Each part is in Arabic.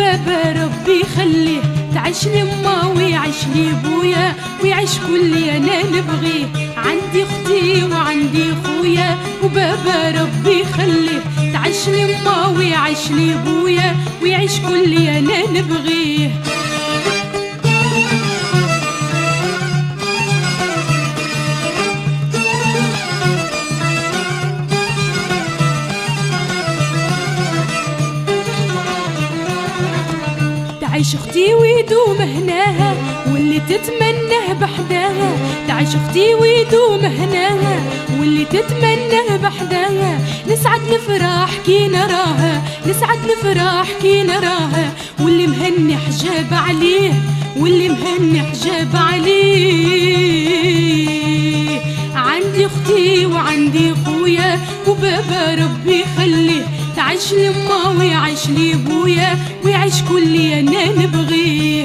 وبابا ربي خليه تعيش لي أما ويعيش لي بويا ويعيش كل أنا نبغيه. عندي أختي وعندي خويا وبابا ربي خليه تعيش لي أما ويعيش لي بويا ويعيش كل أنا نبغيه. تعيش اختي ويدوم هناها واللي تتمناه بحداها. تعيش اختي ويدوم هناها واللي تتمناه بحداها. نسعد نفرح كي نراها نسعد نفرح كي نراها. واللي مهني حجاب عليه واللي مهني حجاب عليه. عندي اختي وعندي خويا وبابا ربي خليه تعيش لي أما ويعيش لي بويا ويعيش كل أنا نبغيه.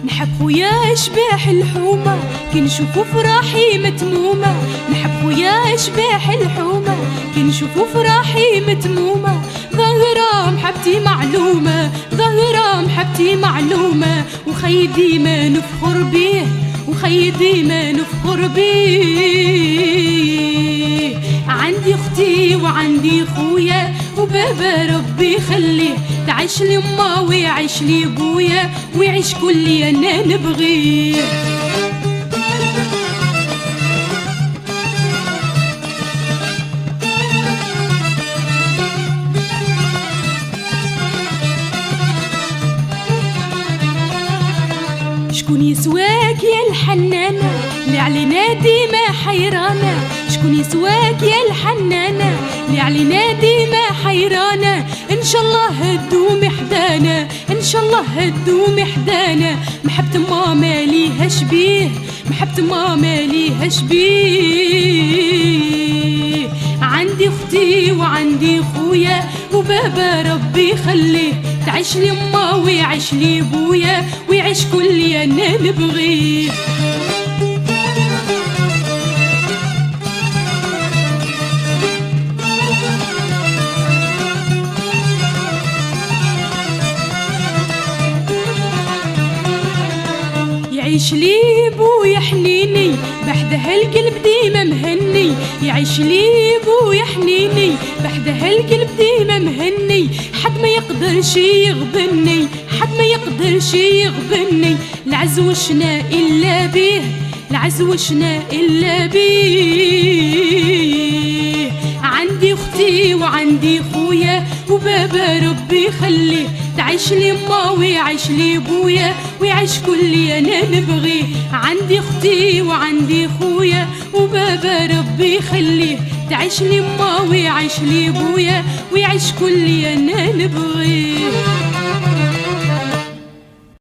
نحب خويا اشباح الحومة كي نشوفو فراحي متمومة. نحب خويا اشباح الحومة كي نشوفو فراحي متمومة. ظاهرة محبتي معلومة ظاهرة محبتي معلومة. وخي ديما نفخر بيه وخي ديما نفخر بيه. عندي اختي وعندي خويا وبابا ربي خليه تعيش لي أما ويعيش لي بويا ويعيش كل أنا نبغيه. شكون يسواك يا الحنانة اللي علينا ديما حيرانة. شكون يسواك يا الحنانة اللي علينا ديما حيرانة. إن شاء الله هدوم حدانا إن شاء الله هدوم حدانا. محبة ماما ليها شبيه محبة ماما ليها شبيه. عندي اختي وعندي خويا وبابا ربي خليه تعيش لي أما ويعيش لي بويا ويعيش كل أنا نبغيه. يعيش لي بويا حنيني بحده القلب ديما مهني. يعيش لي بويا حنيني بحده القلب ديما مهني. حد ما يقدرش يغبني حد ما يقدرش يغبني. العز وشنا إلا بيه العز وشنا إلا بيه. عندي اختي وعندي خويا وبابا ربي خليه تعيش لي أما ويعيش لي بويا ويعيش كل أنا نبغيه. عندي اختي وعندي خويا وبابا ربي خليه تعيش لي أما ويعيش لي بويا ويعيش كل أنا نبغيه.